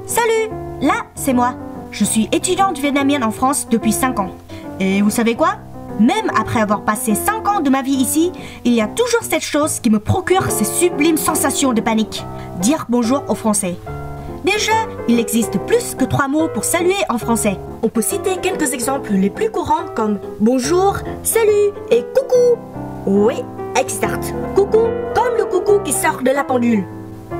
Salut! Là, c'est moi. Je suis étudiante vietnamienne en France depuis 5 ans. Et vous savez quoi? Même après avoir passé 5 ans de ma vie ici, il y a toujours cette chose qui me procure ces sublimes sensations de panique. Dire bonjour aux Français. Déjà, il existe plus que 3 mots pour saluer en français. On peut citer quelques exemples les plus courants comme bonjour, salut et coucou. Oui, exact. Coucou, comme le coucou qui sort de la pendule.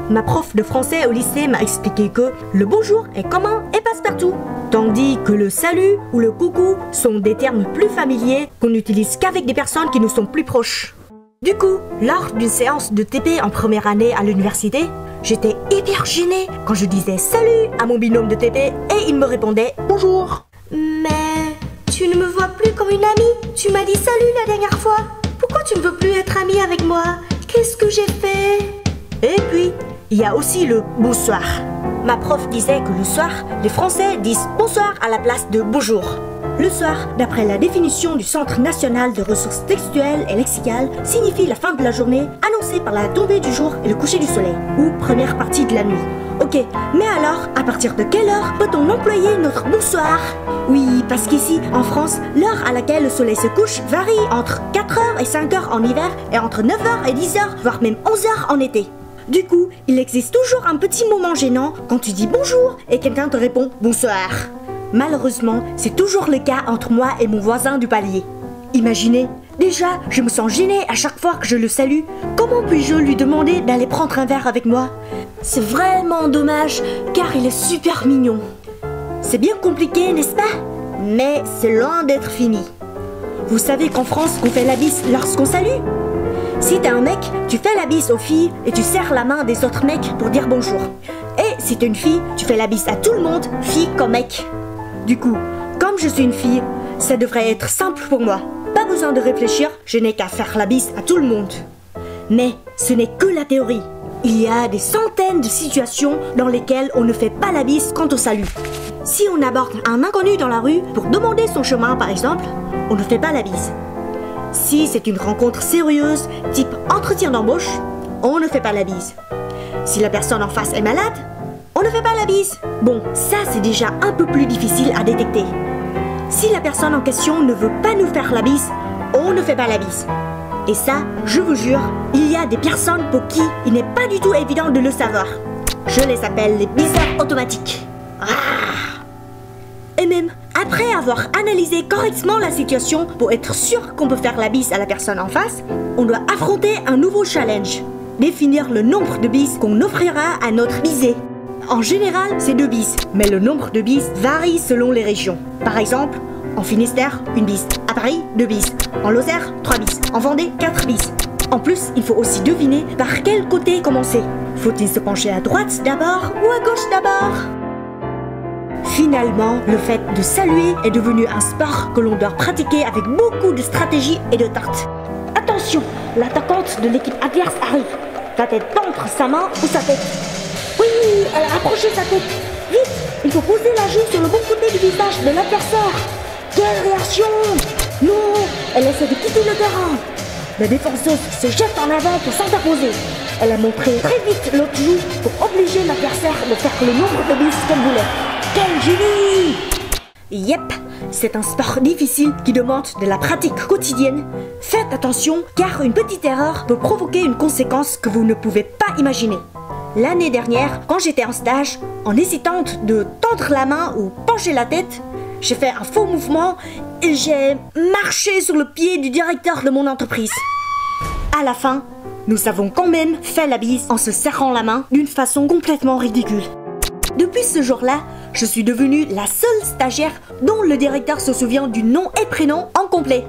Ma prof de français au lycée m'a expliqué que le bonjour est commun et passe-partout, tandis que le salut ou le coucou sont des termes plus familiers qu'on n'utilise qu'avec des personnes qui nous sont plus proches. Du coup, lors d'une séance de TP en première année à l'université, j'étais hyper gênée quand je disais salut à mon binôme de TP et il me répondait bonjour. Mais tu ne me vois plus comme une amie. Tu m'as dit salut la dernière fois. Pourquoi tu ne veux plus être amie avec moi? Qu'est-ce que j'ai fait? Et puis, il y a aussi le bonsoir. Ma prof disait que le soir, les Français disent bonsoir à la place de bonjour. Le soir, d'après la définition du Centre national de ressources textuelles et lexicales, signifie la fin de la journée annoncée par la tombée du jour et le coucher du soleil, ou première partie de la nuit. Ok, mais alors, à partir de quelle heure peut-on employer notre bonsoir? Oui, parce qu'ici, en France, l'heure à laquelle le soleil se couche varie entre 4h et 5h en hiver et entre 9h et 10h, voire même 11h en été. Du coup, il existe toujours un petit moment gênant quand tu dis bonjour et quelqu'un te répond bonsoir. Malheureusement, c'est toujours le cas entre moi et mon voisin du palier. Imaginez, déjà, je me sens gênée à chaque fois que je le salue. Comment puis-je lui demander d'aller prendre un verre avec moi? C'est vraiment dommage, car il est super mignon. C'est bien compliqué, n'est-ce pas? Mais c'est loin d'être fini. Vous savez qu'en France, on fait la bise lorsqu'on salue? Si t'es un mec, tu fais la bise aux filles et tu serres la main des autres mecs pour dire bonjour. Et si t'es une fille, tu fais la bise à tout le monde, fille comme mec. Du coup, comme je suis une fille, ça devrait être simple pour moi. Pas besoin de réfléchir, je n'ai qu'à faire la bise à tout le monde. Mais ce n'est que la théorie. Il y a des centaines de situations dans lesquelles on ne fait pas la bise quand on salue. Si on aborde un inconnu dans la rue pour demander son chemin par exemple, on ne fait pas la bise. Si c'est une rencontre sérieuse, type entretien d'embauche, on ne fait pas la bise. Si la personne en face est malade, on ne fait pas la bise. Bon, ça c'est déjà un peu plus difficile à détecter. Si la personne en question ne veut pas nous faire la bise, on ne fait pas la bise. Et ça, je vous jure, il y a des personnes pour qui il n'est pas du tout évident de le savoir. Je les appelle les bizarres automatiques. Et même, après avoir analysé correctement la situation pour être sûr qu'on peut faire la bise à la personne en face, on doit affronter un nouveau challenge. Définir le nombre de bises qu'on offrira à notre bisé. En général, c'est 2 bises, mais le nombre de bises varie selon les régions. Par exemple, en Finistère, 1 bise. À Paris, 2 bises. En Lozère, 3 bises. En Vendée, 4 bises. En plus, il faut aussi deviner par quel côté commencer. Faut-il se pencher à droite d'abord ou à gauche d'abord? Finalement, le fait de saluer est devenu un sport que l'on doit pratiquer avec beaucoup de stratégie et de tact. Attention, l'attaquante de l'équipe adverse arrive. Va-t-elle tendre sa main ou sa tête? Oui, elle a approché sa tête. Vite, il faut poser la joue sur le bon côté du visage de l'adversaire. Quelle réaction! Non, elle essaie de quitter le terrain. La défenseuse se jette en avant pour s'interposer. Elle a montré très vite l'autre joue pour obliger l'adversaire de faire le nombre de bises qu'elle voulait. Quel génie! Yep, c'est un sport difficile qui demande de la pratique quotidienne. Faites attention car une petite erreur peut provoquer une conséquence que vous ne pouvez pas imaginer. L'année dernière, quand j'étais en stage, en hésitant de tendre la main ou pencher la tête, j'ai fait un faux mouvement et j'ai marché sur le pied du directeur de mon entreprise. À la fin, nous avons quand même fait la bise en se serrant la main d'une façon complètement ridicule. Depuis ce jour-là, je suis devenue la seule stagiaire dont le directeur se souvient du nom et prénom en complet.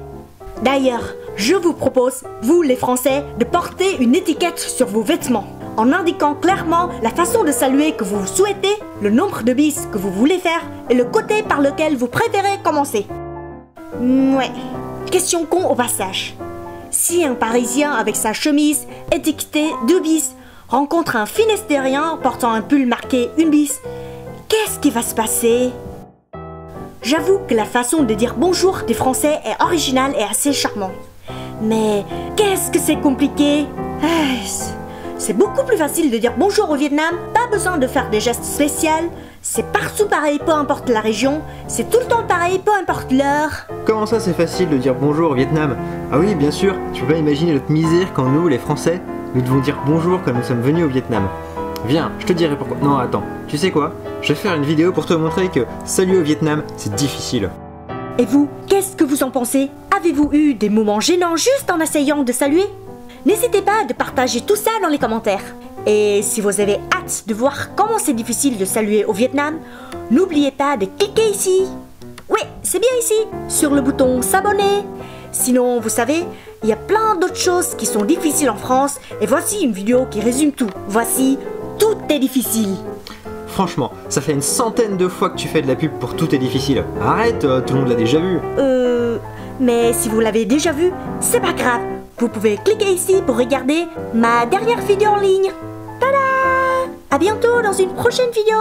D'ailleurs, je vous propose, vous les Français, de porter une étiquette sur vos vêtements, en indiquant clairement la façon de saluer que vous souhaitez, le nombre de bises que vous voulez faire et le côté par lequel vous préférez commencer. Ouais, question con au passage. Si un Parisien avec sa chemise étiquetée 2 bises rencontre un Finistérien portant un pull marqué 1 bise, qu'est-ce qui va se passer? J'avoue que la façon de dire bonjour des Français est originale et assez charmante. Mais qu'est-ce que c'est compliqué? C'est beaucoup plus facile de dire bonjour au Vietnam, pas besoin de faire des gestes spéciaux. C'est partout pareil, peu importe la région. C'est tout le temps pareil, peu importe l'heure. Comment ça c'est facile de dire bonjour au Vietnam? Ah oui, bien sûr, tu peux pas imaginer notre misère quand nous, les Français, nous devons dire bonjour quand nous sommes venus au Vietnam. Viens, je te dirai pourquoi. Non, attends, tu sais quoi? Je vais faire une vidéo pour te montrer que salut au Vietnam, c'est difficile. Et vous, qu'est-ce que vous en pensez? Avez-vous eu des moments gênants juste en essayant de saluer? N'hésitez pas à partager tout ça dans les commentaires. Et si vous avez hâte de voir comment c'est difficile de saluer au Vietnam, n'oubliez pas de cliquer ici. Oui, c'est bien ici, sur le bouton s'abonner. Sinon, vous savez, il y a plein d'autres choses qui sont difficiles en France. Et voici une vidéo qui résume tout. Voici, tout est difficile. Franchement, ça fait une centaine de fois que tu fais de la pub pour Tout est difficile. Arrête, tout le monde l'a déjà vu. Mais si vous l'avez déjà vu, c'est pas grave. Vous pouvez cliquer ici pour regarder ma dernière vidéo en ligne. Tada! À bientôt dans une prochaine vidéo.